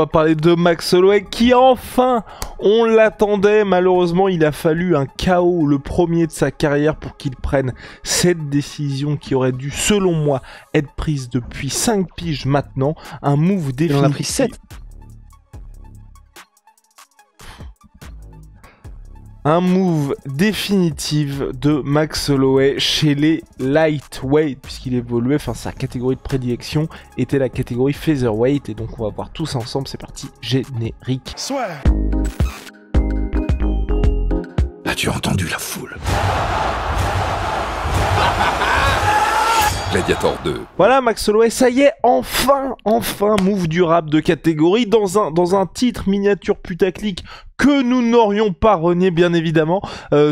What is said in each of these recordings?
va parler de Max Holloway qui enfin, on l'attendait, malheureusement il a fallu un KO, le premier de sa carrière pour qu'il prenne cette décision qui aurait dû, selon moi, être prise depuis 5 piges maintenant, un move définitif. Il en a pris 7. Un move définitif de Max Holloway chez les lightweight, puisqu'il évoluait, enfin sa catégorie de prédilection était la catégorie featherweight, et donc on va voir tous ensemble, c'est parti, générique. Soit. As-tu entendu la foule? Gladiator 2. Voilà Max Holloway, ça y est, enfin, move durable de catégorie dans un titre miniature putaclic que nous n'aurions pas renié bien évidemment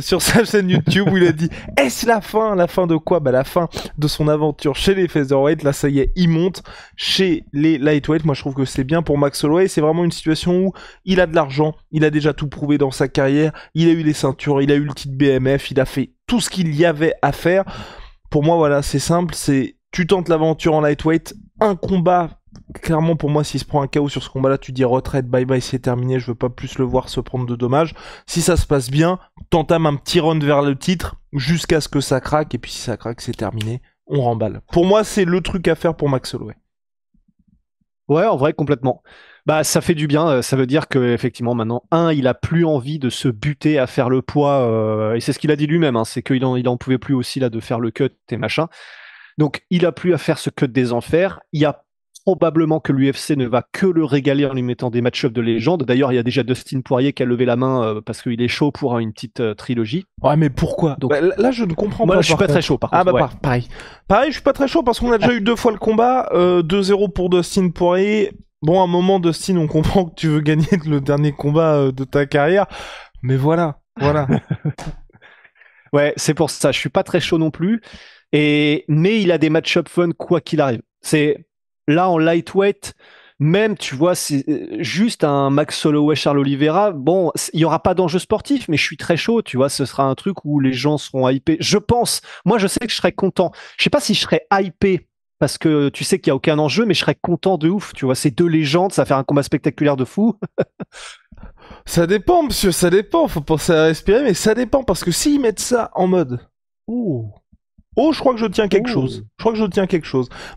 sur sa chaîne YouTube où il a dit est-ce la fin de quoi? Bah la fin de son aventure chez les featherweight. Là ça y est, il monte chez les lightweight. Moi je trouve que c'est bien pour Max Holloway, c'est vraiment une situation où il a de l'argent, il a déjà tout prouvé dans sa carrière, il a eu les ceintures, il a eu le titre BMF, il a fait tout ce qu'il y avait à faire. Pour moi, voilà, c'est simple, c'est tu tentes l'aventure en lightweight, un combat, clairement pour moi, s'il se prend un KO sur ce combat-là, tu dis retraite, bye bye, c'est terminé, je veux pas plus le voir se prendre de dommages. Si ça se passe bien, t'entames un petit run vers le titre, jusqu'à ce que ça craque, et puis si ça craque, c'est terminé, on remballe. Pour moi, c'est le truc à faire pour Max Holloway. Ouais, en vrai, complètement. Bah, ça fait du bien. Ça veut dire que effectivement, maintenant, il a plus envie de se buter à faire le poids. Et c'est ce qu'il a dit lui-même. Hein, c'est qu'il en pouvait plus aussi là de faire le cut et machin. Donc, il a plus à faire ce cut des enfers. Il y a probablement que l'UFC ne va que le régaler en lui mettant des match-ups de légende. D'ailleurs, il y a déjà Dustin Poirier qui a levé la main parce qu'il est chaud pour une petite trilogie. Ouais, mais pourquoi? Donc, bah, là, je ne comprends pas. Moi, je suis pas très chaud, par contre. Ah bah ouais. Pareil, je suis pas très chaud parce qu'on a déjà eu 2 fois le combat. 2-0 pour Dustin Poirier. Bon, à un moment, Dustin, on comprend que tu veux gagner le dernier combat de ta carrière, mais voilà. Ouais, c'est pour ça. Je suis pas très chaud non plus. Mais il a des match-up fun quoi qu'il arrive. C'est là en lightweight, même tu vois, c'est juste un Max Holloway, Charles Oliveira. Bon, il y aura pas d'enjeu sportif, mais je suis très chaud. Tu vois, ce sera un truc où les gens seront hypés. Je pense. Moi, je sais que je serais content. Je sais pas si je serais hypé. Parce que tu sais qu'il n'y a aucun enjeu, mais je serais content de ouf. Tu vois, c'est 2 légendes, ça va faire un combat spectaculaire de fou. Ça dépend, monsieur, ça dépend. Faut penser à respirer, mais ça dépend. Parce que s'ils mettent ça en mode... Oh, je crois que je tiens quelque chose.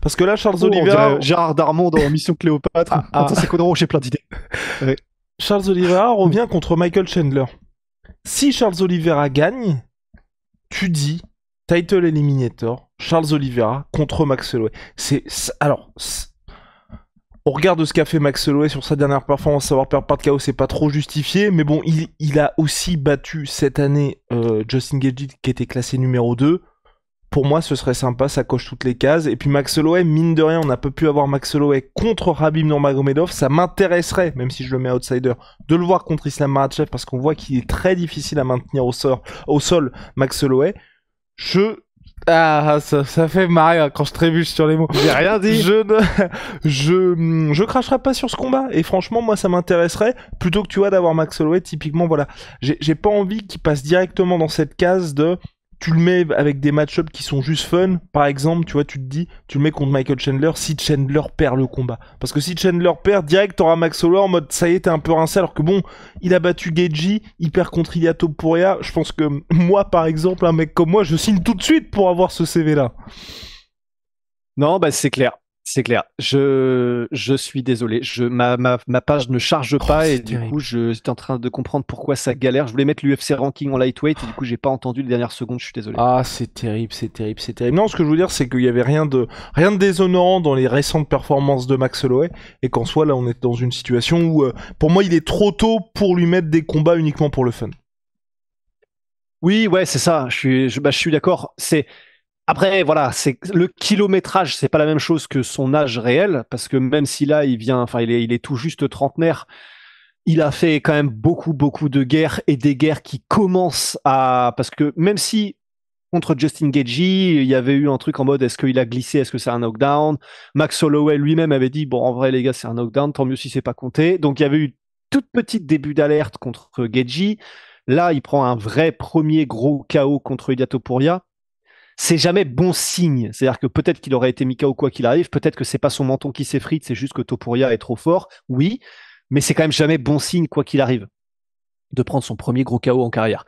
Parce que là, Charles Oliveira... Gérard Darmon dans Mission Cléopâtre. Attends, c'est quoi? J'ai plein d'idées. Ouais. Charles Oliveira revient contre Michael Chandler. Si Charles Oliveira gagne, tu dis... Title Eliminator, Charles Oliveira contre Max Holloway. On regarde ce qu'a fait Max Holloway sur sa dernière performance, savoir perdre par KO, c'est pas trop justifié, mais bon, il a aussi battu cette année Justin Gaethje qui était classé numéro 2. Pour moi, ce serait sympa, ça coche toutes les cases. Et puis Max Holloway, mine de rien, on n'a pas pu avoir Max Holloway contre Khabib Nurmagomedov. Ça m'intéresserait, même si je le mets outsider, de le voir contre Islam Makhachev parce qu'on voit qu'il est très difficile à maintenir au sol Max Holloway. Ça fait marrer quand je trébuche sur les mots. J'ai rien dit. Je cracherai pas sur ce combat. Et franchement, moi, ça m'intéresserait. Plutôt que, tu vois, d'avoir Max Holloway, typiquement, voilà. J'ai pas envie qu'il passe directement dans cette case de... Tu le mets avec des match-ups qui sont juste fun. Par exemple, tu vois, tu te dis, tu le mets contre Michael Chandler si Chandler perd le combat. Parce que si Chandler perd, direct, t'auras Max Holloway en mode, ça y est, t'es un peu rincé. Alors que bon, il a battu Gaethje, il perd contre Ilia Topuria. Je pense que moi, par exemple, un mec comme moi, je signe tout de suite pour avoir ce CV-là. Non, bah c'est clair. C'est clair. Je suis désolé. Ma page ne charge pas et du coup, j'étais en train de comprendre pourquoi ça galère. Je voulais mettre l'UFC ranking en lightweight et du coup, j'ai pas entendu les dernières secondes. Je suis désolé. Ah, c'est terrible. Non, ce que je veux dire, c'est qu'il y avait rien de déshonorant dans les récentes performances de Max Holloway et qu'en soi, là, on est dans une situation où, pour moi, il est trop tôt pour lui mettre des combats uniquement pour le fun. Oui, ouais, c'est ça. Je suis d'accord. Après, voilà, c'est le kilométrage, c'est pas la même chose que son âge réel, parce que même si là, il est tout juste trentenaire, il a fait quand même beaucoup de guerres et des guerres qui commencent parce que même si contre Justin Gaethje, il y avait eu un truc en mode est-ce qu'il a glissé, est-ce que c'est un knockdown? Max Holloway lui-même avait dit bon, en vrai, les gars, c'est un knockdown, tant mieux si c'est pas compté. Donc il y avait eu toute petite début d'alerte contre Gaethje. Là, il prend un vrai premier gros KO contre Ilia Topuria. c'est jamais bon signe. C'est-à-dire que peut-être qu'il aurait été Mikao quoi qu'il arrive, peut-être que c'est pas son menton qui s'effrite, c'est juste que Topuria est trop fort, oui, mais c'est quand même jamais bon signe quoi qu'il arrive de prendre son premier gros KO en carrière.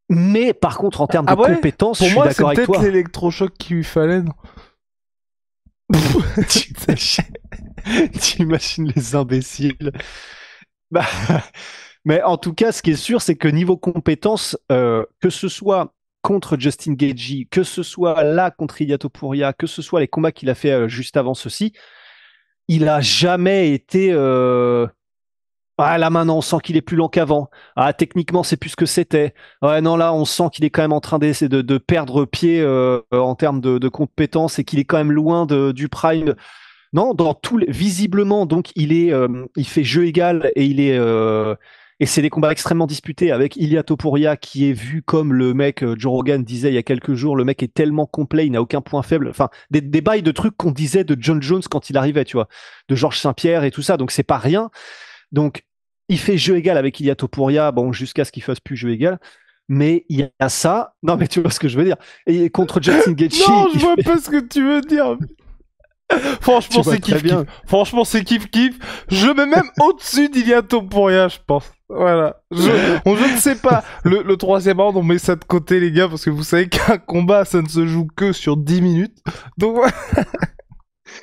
Mais par contre, en termes de compétences, je suis d'accord avec toi. Pour moi, c'est peut-être l'électrochoc qu'il lui fallait, non? T'imagines les imbéciles. Bah, mais en tout cas, ce qui est sûr, c'est que niveau compétences, que ce soit contre Justin Gaethje, que ce soit là contre Ilia Topuria, que ce soit les combats qu'il a fait juste avant ceci, il a jamais été ah là maintenant on sent qu'il est plus lent qu'avant. Ah techniquement c'est plus ce que c'était. Ouais non là on sent qu'il est quand même en train d'essayer de perdre pied en termes de compétences et qu'il est quand même loin du prime. Non, visiblement donc il fait jeu égal et et c'est des combats extrêmement disputés avec Ilia Topuria qui est vu comme le mec, Joe Rogan disait il y a quelques jours, le mec est tellement complet, il n'a aucun point faible. Enfin, des bails de trucs qu'on disait de John Jones quand il arrivait, tu vois, de Georges Saint-Pierre et tout ça, donc c'est pas rien. Donc, il fait jeu égal avec Ilia Topuria, bon, jusqu'à ce qu'il fasse plus jeu égal. Mais il y a ça. Non, mais tu vois ce que je veux dire. Et contre Justin Gaethje. Non, je vois pas ce que tu veux dire. Franchement, c'est kiff kiff. Franchement, c'est kiff kiff. Je le mets même au-dessus d'Ilia Topuria, je pense. Voilà. Je ne sais pas. Le troisième round, on met ça de côté, les gars, parce que vous savez qu'un combat, ça ne se joue que sur 10 minutes. Donc,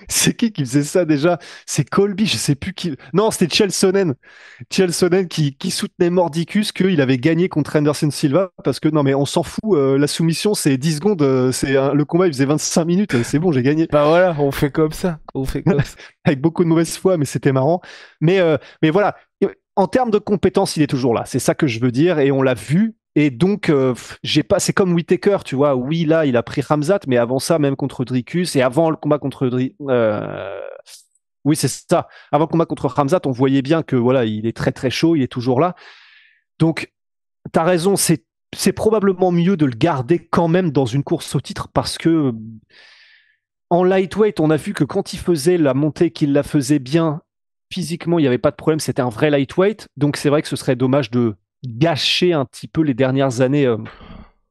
c'est qui faisait ça déjà? C'est Colby, je sais plus qui. Non, c'était Chael Sonnen. Chael Sonnen qui soutenait Mordicus qu'il avait gagné contre Anderson Silva parce que non mais on s'en fout, la soumission c'est 10 secondes, le combat il faisait 25 minutes, c'est bon, j'ai gagné. Bah voilà, on fait comme ça. Avec beaucoup de mauvaise foi, mais c'était marrant. Mais voilà, en termes de compétences, il est toujours là. C'est ça que je veux dire et on l'a vu. Et donc, c'est comme Whittaker, tu vois. Oui, là, il a pris Khamzat, mais avant ça, même contre Dricus, et avant le combat contre oui, c'est ça. Avant le combat contre Khamzat, on voyait bien que voilà, il est très très chaud, il est toujours là. Donc, t'as raison, c'est probablement mieux de le garder quand même dans une course au titre parce que en lightweight, on a vu que quand il faisait la montée, qu'il la faisait bien, physiquement, il n'y avait pas de problème, c'était un vrai lightweight. Donc, c'est vrai que ce serait dommage de gâcher un petit peu les dernières années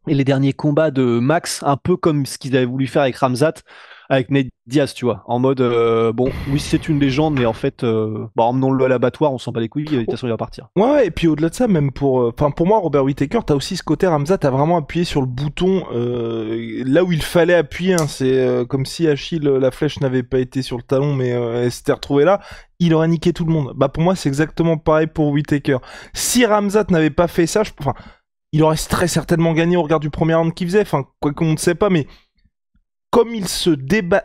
et les derniers combats de Max, un peu comme ce qu'ils avaient voulu faire avec Khamzat, avec Nate Diaz, tu vois, en mode bon, oui c'est une légende, mais en fait, emmenons-le à l'abattoir, on s'en bat les couilles, de toute façon il va partir. Ouais, et puis au-delà de ça, même pour moi, Robert Whittaker, t'as aussi ce côté, Khamzat a vraiment appuyé sur le bouton là où il fallait appuyer. Hein. C'est comme si Achille, la flèche n'avait pas été sur le talon, mais elle s'était retrouvée là. Il aurait niqué tout le monde. Bah pour moi, c'est exactement pareil pour Whittaker. Si Khamzat n'avait pas fait ça, il aurait très certainement gagné au regard du premier round qu'il faisait. Enfin, quoi qu'on ne sait pas, mais comme il se débat,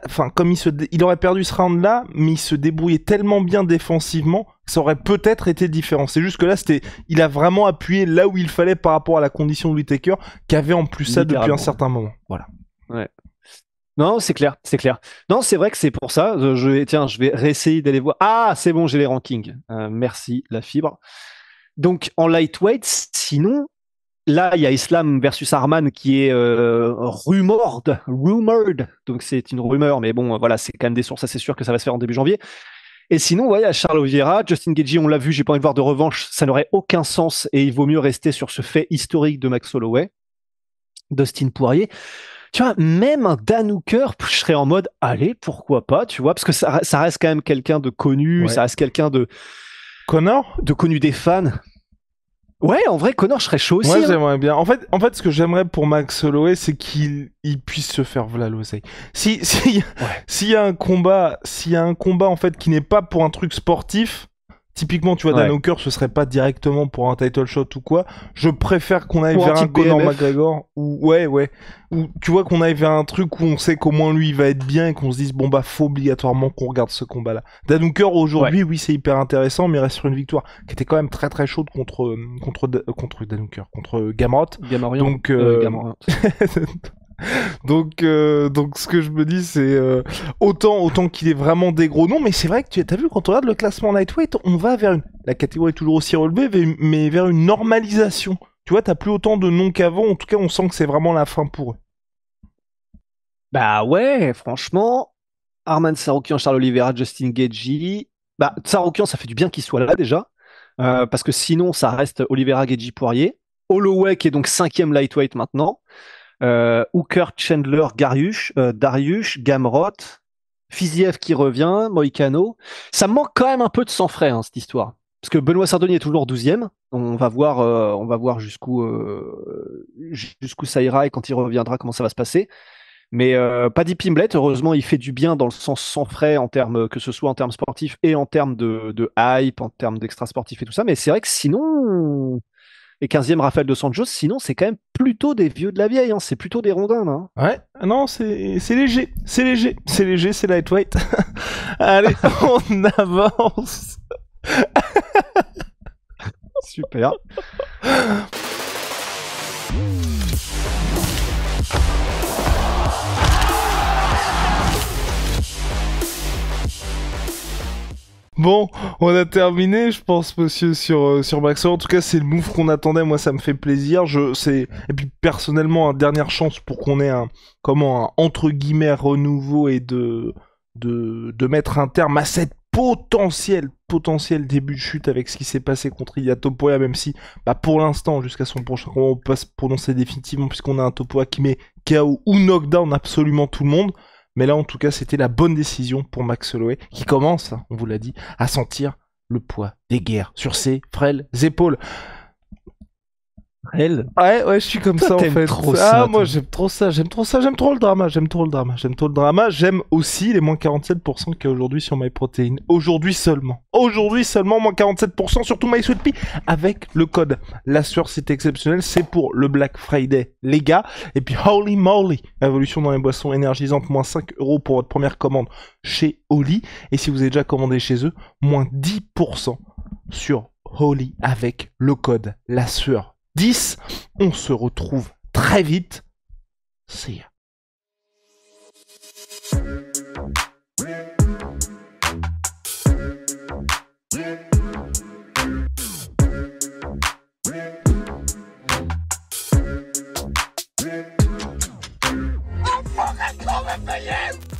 il aurait perdu ce round-là, mais il se débrouillait tellement bien défensivement que ça aurait peut-être été différent. C'est juste que là, il a vraiment appuyé là où il fallait par rapport à la condition de Whittaker, qui avait en plus ça depuis un certain moment. Voilà. Ouais. Non, c'est clair, c'est clair. Non, c'est vrai que c'est pour ça. Je vais réessayer d'aller voir. Ah, c'est bon, j'ai les rankings. Merci, la fibre. Donc, en lightweight, sinon, là, il y a Islam versus Arman qui est rumored. Donc, c'est une rumeur, mais bon, voilà, c'est quand même des sources assez sûres que ça va se faire en début janvier. Et sinon, ouais, il y a Charles Oliveira, Justin Gaethje, on l'a vu, j'ai pas envie de voir de revanche, ça n'aurait aucun sens et il vaut mieux rester sur ce fait historique de Max Holloway, Dustin Poirier. Tu vois, même un Dan Hooker, je serais en mode, allez, pourquoi pas, tu vois, parce que ça reste quand même quelqu'un de connu, ça reste quelqu'un de connu des fans. Ouais, en vrai, Conor, je serais chaud aussi. Ouais, j'aimerais bien. En fait, ce que j'aimerais pour Max Holloway, c'est qu'il puisse se faire v'là l'oseille. S'il y a un combat, en fait, qui n'est pas pour un truc sportif, typiquement, tu vois, Dan Hooker, ce serait pas directement pour un title shot ou quoi. Je préfère qu'on aille vers un Conor McGregor ou tu vois qu'on aille vers un truc où on sait qu'au moins lui il va être bien et qu'on se dise bon bah faut obligatoirement qu'on regarde ce combat-là. Dan Hooker aujourd'hui, oui, c'est hyper intéressant, mais il reste sur une victoire qui était quand même très très chaude contre Dan Hooker, contre Gamrot. Donc Gamrot. Donc ce que je me dis c'est autant qu'il est vraiment des gros noms, mais c'est vrai que t'as vu quand on regarde le classement lightweight, on va vers la catégorie est toujours aussi relevée, mais vers une normalisation. Tu vois, t'as plus autant de noms qu'avant, en tout cas on sent que c'est vraiment la fin pour eux. Bah ouais, franchement, Arman Tsarukyan, Charles Oliveira, Justin Gaethje, bah Tsarukyan ça fait du bien qu'il soit là déjà, parce que sinon ça reste Oliveira, Gaethje, Poirier, Holloway qui est donc 5e lightweight maintenant. Hooker, Chandler, Dariush, Gamrot, Fiziev qui revient, Moïcano. Ça me manque quand même un peu de sang frais, hein, cette histoire. Parce que Benoît Sardoni est toujours 12e. On va voir jusqu'où ça ira et quand il reviendra, comment ça va se passer. Mais Paddy Pimblett, heureusement, il fait du bien dans le sens sans frais, en termes, que ce soit en termes sportifs et en termes de hype, en termes d'extra sportifs et tout ça. Mais c'est vrai que sinon, et 15e Rafael dos Anjos, sinon, c'est quand même plutôt des vieux de la vieille, hein. C'est plutôt des rondins, hein. Ouais, non, c'est léger, c'est lightweight. Allez, on avance. Super. Bon, on a terminé, je pense, monsieur, sur Maxwell. En tout cas, c'est le move qu'on attendait. Moi, ça me fait plaisir. Et puis, personnellement, une dernière chance pour qu'on ait un entre guillemets renouveau et de mettre un terme à cette potentiel début de chute avec ce qui s'est passé contre Ilia Topuria, même si, bah, pour l'instant, jusqu'à son prochain combat, on peut pas se prononcer définitivement puisqu'on a un Topuria qui met KO ou knockdown absolument tout le monde. Mais là, en tout cas, c'était la bonne décision pour Max Holloway, qui commence, on vous l'a dit, à sentir le poids des guerres sur ses frêles épaules. Elle. Ouais, je suis comme ça en fait. Trop ça, moi j'aime trop le drama, j'aime aussi les moins 47% qu'il y a aujourd'hui sur MyProtein. Aujourd'hui seulement, moins 47%, surtout MySweetPea, avec le code. La sueur, c'est exceptionnel, c'est pour le Black Friday, les gars. Et puis, holy moly, évolution dans les boissons énergisantes, moins 5€ pour votre première commande chez Holy. Et si vous avez déjà commandé chez eux, moins 10% sur Holy avec le code La Sueur 10. On se retrouve très vite. See ya. I'm fucking coming for you!